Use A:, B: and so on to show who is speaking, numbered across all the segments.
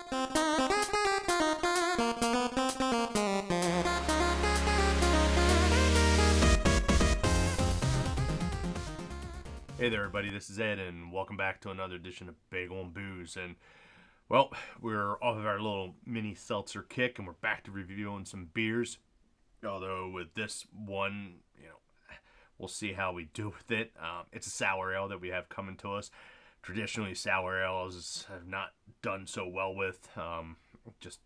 A: Hey there, everybody. This is Ed, and welcome back to another edition of Bagel and Booze. And well, we're off of our little mini seltzer kick, and we're back to reviewing some beers. Although with this one, we'll see how we do with it. It's a sour ale that we have coming to us. Traditionally, sour ales have not done so well with. Just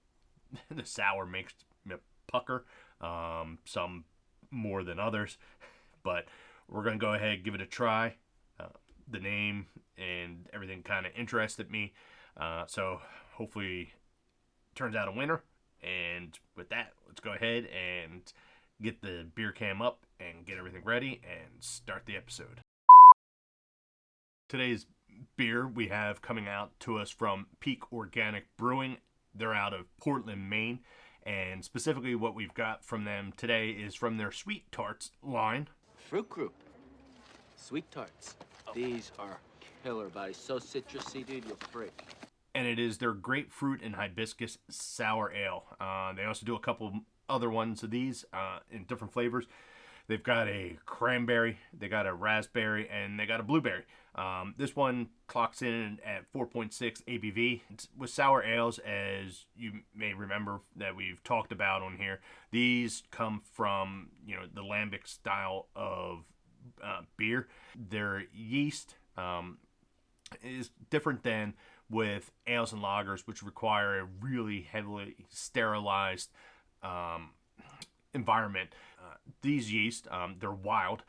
A: the sour makes me pucker. Some more than others, but we're gonna go ahead and give it a try. The name and everything kind of interested me, so hopefully turns out a winner. And with that, let's go ahead and get the Beercam up and get everything ready and start the episode. Today's beer we have coming out to us from Peak Organic Brewing. They're out of Portland, Maine, and specifically what we've got from them today is from their SweeTARTS line.
B: Fruit group. SweeTARTS. These are killer, buddy. So citrusy, dude, you'll freak.
A: And it is their Grapefruit and Hibiscus sour ale. They also do a couple other ones of these in different flavors. They've got a cranberry, they got a raspberry, and they got a blueberry. This one clocks in at 4.6 ABV. It's with sour ales, as you may remember that we've talked about on here, these come from the lambic style of beer. Their yeast is different than with ales and lagers, which require a really heavily sterilized environment. These yeast, they're wild,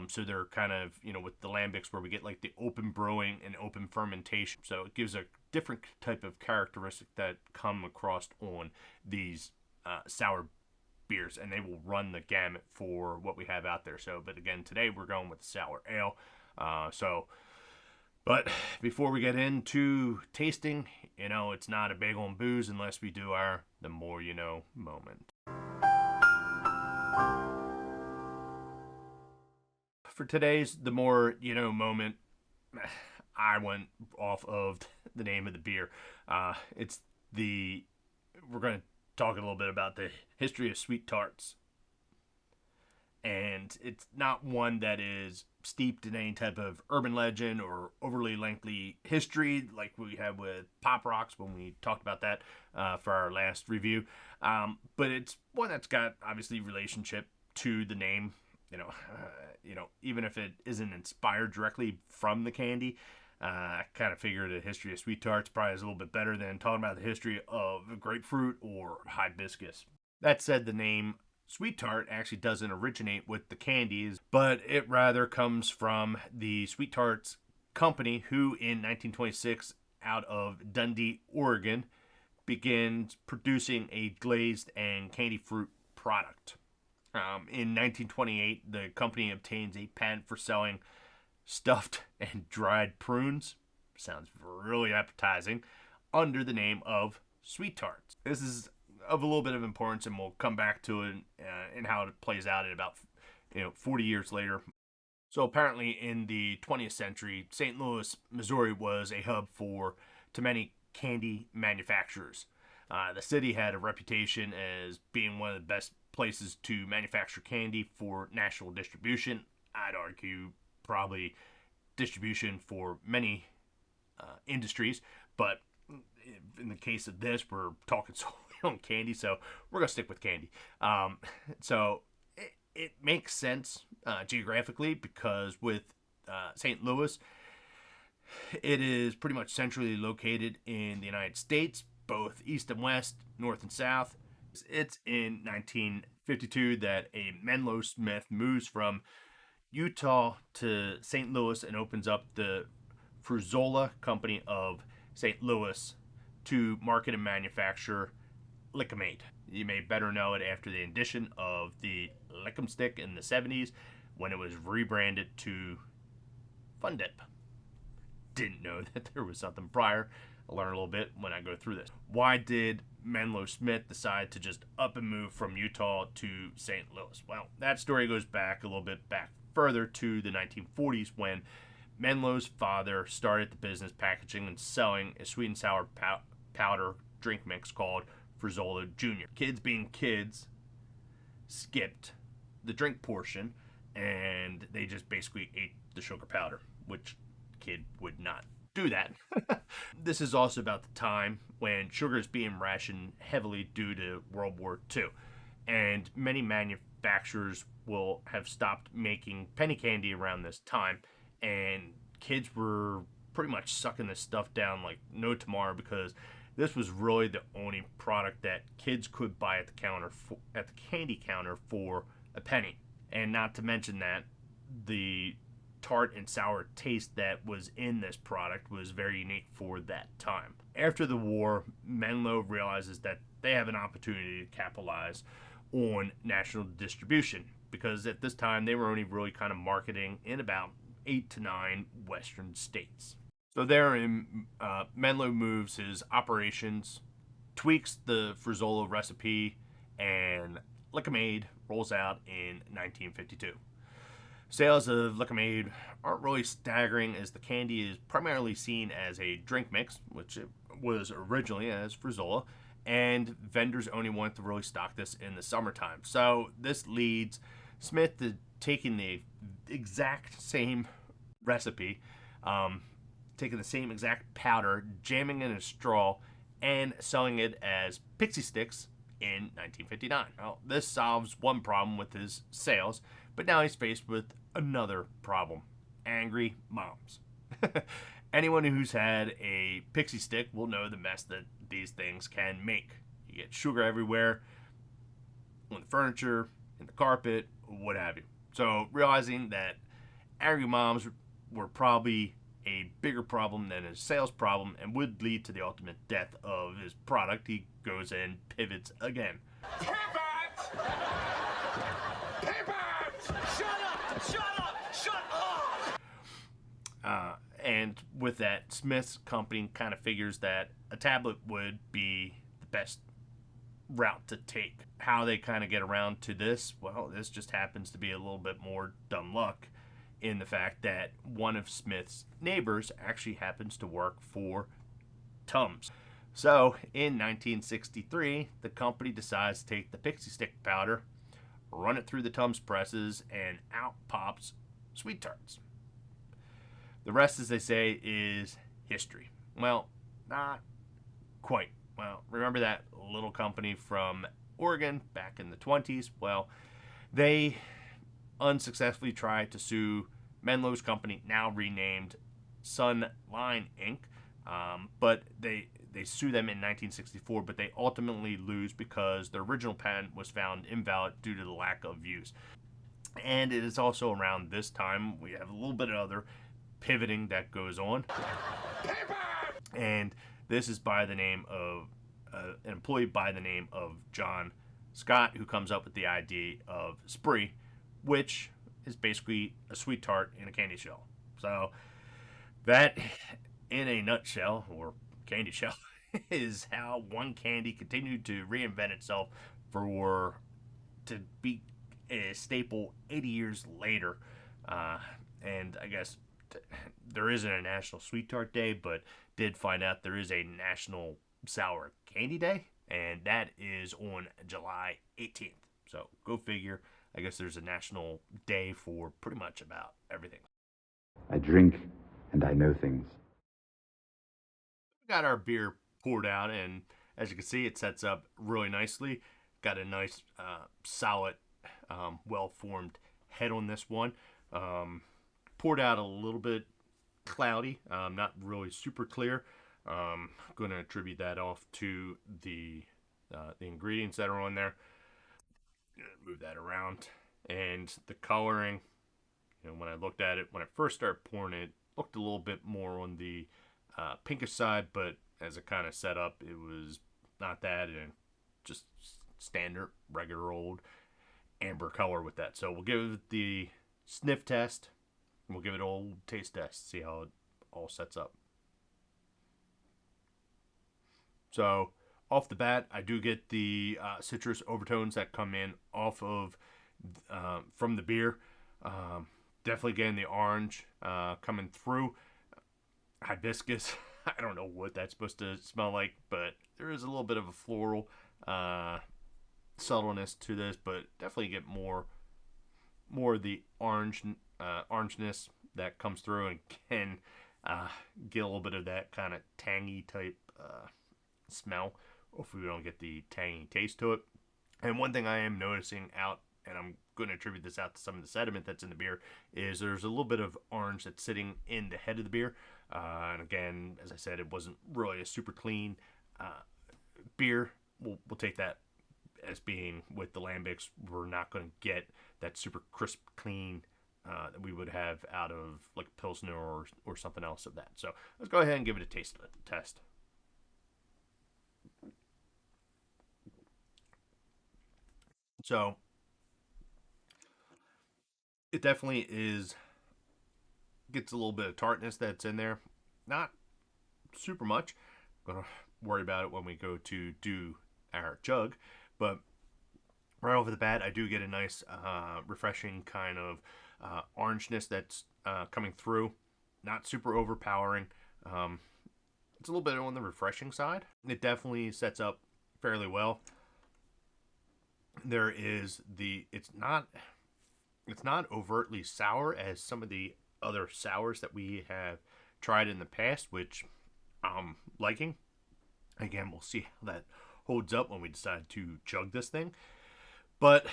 A: so they're kind of, with the lambics where we get like the open brewing and open fermentation. So it gives a different type of characteristic that come across on these sour beers, and they will run the gamut for what we have out there. So, but again, today we're going with sour ale. But before we get into tasting, it's not a bagel and booze unless we do our the more you know moment. For today's the more you know moment, I went off of the name of the beer. We're going to talk a little bit about the history of SweeTARTS. And it's not one that is steeped in any type of urban legend or overly lengthy history like we have with Pop Rocks when we talked about that for our last review. But it's one that's got obviously relationship to the name. Even if it isn't inspired directly from the candy, I kind of figured the history of SweeTARTS probably is a little bit better than talking about the history of Grapefruit or Hibiscus. That said, the name SweeTart actually doesn't originate with the candies, but it rather comes from the SweeTARTS company, who in 1926, out of Dundee, Oregon, begins producing a glazed and candy fruit product. In 1928, the company obtains a patent for selling stuffed and dried prunes, sounds really appetizing, under the name of SweeTARTS. This is of a little bit of importance, and we'll come back to it and how it plays out at about 40 years later. So apparently in the 20th century, St. Louis, Missouri was a hub to many candy manufacturers. The city had a reputation as being one of the best places to manufacture candy for national distribution. I'd argue probably distribution for many industries, but in the case of this, we're talking solely on candy, so we're gonna stick with candy. So it makes sense geographically, because with St. Louis, it is pretty much centrally located in the United States, both east and west, north and south. It's in 1952 that a Menlo Smith moves from Utah to St. Louis and opens up the Fruzola Company of St. Louis to market and manufacture Lik-m-aid. You may better know it after the addition of the Lik-m-stick in the 70s, when it was rebranded to Fun Dip. Didn't know that there was something prior. I'll learn a little bit when I go through this. Why did Menlo Smith decide to just up and move from Utah to St. Louis? Well, that story goes back a little bit further to the 1940s, when Menlo's father started the business packaging and selling a sweet and sour powder drink mix called Fruzola Jr. Kids being kids skipped the drink portion and they just basically ate the sugar powder, which kid would not do that. This is also about the time when sugar is being rationed heavily due to World War II, and many manufacturers will have stopped making penny candy around this time, and kids were pretty much sucking this stuff down like no tomorrow, because this was really the only product that kids could buy at the candy counter for a penny. And not to mention that the tart and sour taste that was in this product was very unique for that time. After the war, Menlo realizes that they have an opportunity to capitalize on national distribution, because at this time they were only really kind of marketing in about 8 to 9 western states. So therein, Menlo moves his operations, tweaks the Fruzola recipe, and Lik-m-aid rolls out in 1952. Sales of Lik-m-aid aren't really staggering, as the candy is primarily seen as a drink mix, which it was originally as Fruzola, and vendors only want to really stock this in the summertime. So this leads Smith to taking the exact same recipe, taking the same exact powder, jamming in a straw, and selling it as Pixy-Stix in 1959. Well, this solves one problem with his sales, but now he's faced with another problem: angry moms. Anyone who's had a Pixy-Stix will know the mess that these things can make. You get sugar everywhere, on the furniture, in the carpet, what have you. So realizing that angry moms were probably a bigger problem than his sales problem and would lead to the ultimate death of his product, he goes and pivots again.
C: Pivot! Pivot! Shut up! Shut up! Shut up!
A: And with that, Smith's company kind of figures that a tablet would be the best route to take. How they kind of get around to this, well, this just happens to be a little bit more dumb luck, in the fact that one of Smith's neighbors actually happens to work for TUMS. So in 1963, the company decides to take the Pixy-Stix powder, run it through the TUMS presses, and out pops SweeTARTS. The rest, as they say, is history. Well, not quite. Well, remember that little company from Oregon back in the 20s? Well, they unsuccessfully tried to sue Menlo's company, now renamed Sun Line Inc., but they sue them in 1964, but they ultimately lose because their original patent was found invalid due to the lack of use. And it is also around this time we have a little bit of other pivoting that goes on. And this is by the name of an employee by the name of John Scott, who comes up with the idea of Spree, which is basically a sweet tart in a candy shell. So that, in a nutshell, or candy shell, is how one candy continued to reinvent itself to be a staple 80 years later. And I guess there isn't a National Sweet Tart Day, but did find out there is a National Sour Candy Day, and that is on July 18th. So go figure. I guess there's a national day for pretty much about everything.
D: I drink and I know things.
A: We got our beer poured out, and as you can see, it sets up really nicely. Got a nice, solid, well-formed head on this one. Poured out a little bit cloudy, not really super clear. I'm going to attribute that off to the ingredients that are on there. Move that around, and the coloring, when I looked at it when I first started pouring it, looked a little bit more on the pinkish side, but as it kind of set up, it was not that, and just standard regular old amber color with that. So we'll give it the sniff test, and we'll give it an old taste test, see how it all sets up. So off the bat, I do get the citrus overtones that come in off of from the beer. Definitely getting the orange coming through. Hibiscus, I don't know what that's supposed to smell like, but there is a little bit of a floral subtleness to this, but definitely get more of the orangeness that comes through, and can get a little bit of that kind of tangy type smell. Hopefully we don't get the tangy taste to it. And one thing I am noticing out, and I'm going to attribute this out to some of the sediment that's in the beer, is there's a little bit of orange that's sitting in the head of the beer. And again, as I said, it wasn't really a super clean beer. We'll take that as being with the lambics. We're not going to get that super crisp, clean that we would have out of like Pilsner or something else of that. So let's go ahead and give it a taste test. So it definitely gets a little bit of tartness that's in there. Not super much. Gonna worry about it when we go to do our chug, but right over the bat, I do get a nice, refreshing kind of orangeness that's coming through. Not super overpowering. It's a little bit on the refreshing side. It definitely sets up fairly well. There is it's not overtly sour as some of the other sours that we have tried in the past, which I'm liking. Again, we'll see how that holds up when we decide to chug this thing. But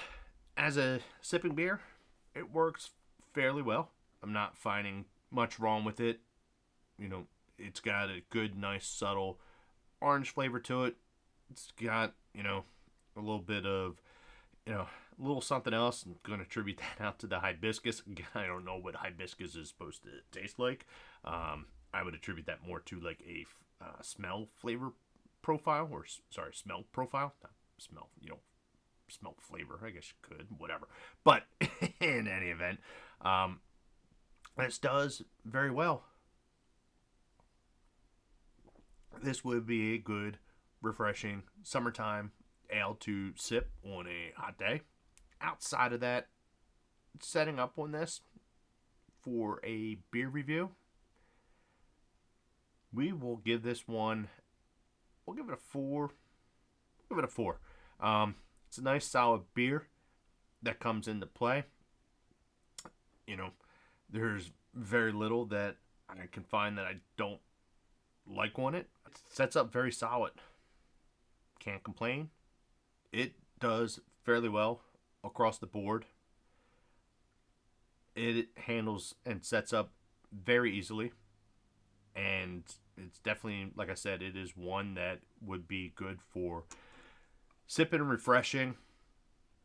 A: as a sipping beer, it works fairly well. I'm not finding much wrong with it. You know, it's got a good, nice, subtle orange flavor to it. It's got, a little bit of, a little something else. I'm going to attribute that out to the hibiscus. Again, I don't know what hibiscus is supposed to taste like. I would attribute that more to like a smell flavor profile, or smell profile. Not smell, smell flavor. I guess you could, whatever. But in any event, this does very well. This would be a good, refreshing summertime ale to sip on a hot day. Outside of that, setting up on this for a beer review, we will give this one, we'll give it a 4. We'll give it a 4. It's a nice solid beer that comes into play. There's very little that I can find that I don't like on it. It sets up very solid. Can't complain. It does fairly well across the board. It handles and sets up very easily. And it's definitely, like I said, it is one that would be good for sipping and refreshing,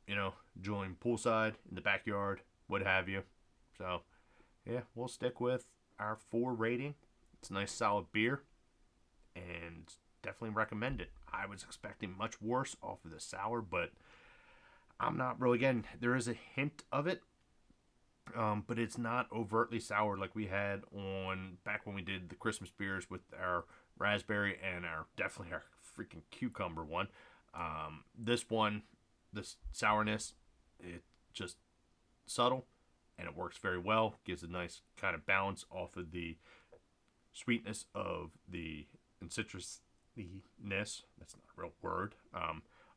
A: enjoying poolside, in the backyard, what have you. So, yeah, we'll stick with our 4 rating. It's a nice solid beer, and definitely recommend it. I was expecting much worse off of the sour, but I'm not really getting. There is a hint of it, but it's not overtly sour like we had on back when we did the Christmas beers with our raspberry and definitely our freaking cucumber one. This one, this sourness, it's just subtle, and it works very well. Gives a nice kind of balance off of the sweetness of the and citrusness. That's not a real word.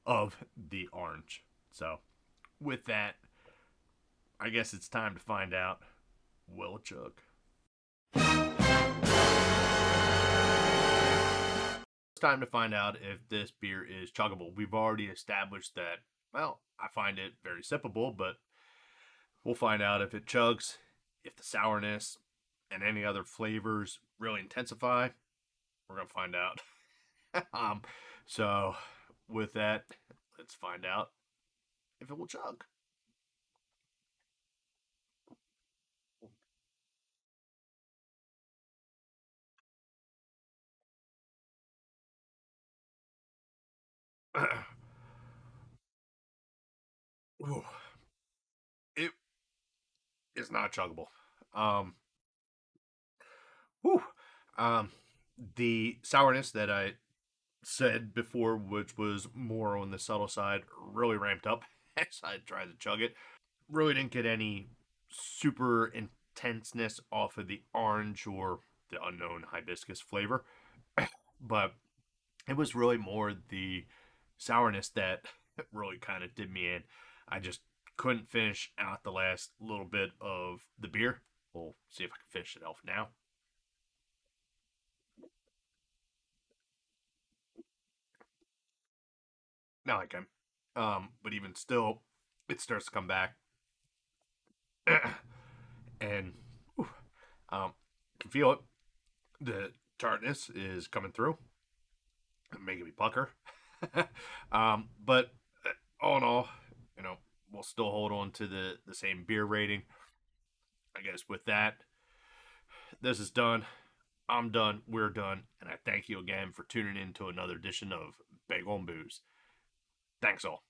A: Of the orange. So, with that, I guess it's time to find out. Will it chug? It's time to find out if this beer is chuggable. We've already established that, well, I find it very sippable, but we'll find out if it chugs, if the sourness and any other flavors really intensify. We're going to find out. So, with that, let's find out if it will chug. Ooh, it is not chuggable. Um, whew, um, the sourness that I said before, which was more on the subtle side, really ramped up as I tried to chug it. Really didn't get any super intenseness off of the orange or the unknown hibiscus flavor. but it was really more the sourness that really kind of did me in. I just couldn't finish out the last little bit of the beer. We'll see if I can finish it off now. Now I can. But even still, it starts to come back. And can feel it. The tartness is coming through, making me pucker. But all in all, we'll still hold on to the same beer rating. I guess with that, this is done. I'm done. We're done. And I thank you again for tuning in to another edition of Bagel and Booze. Thanks all.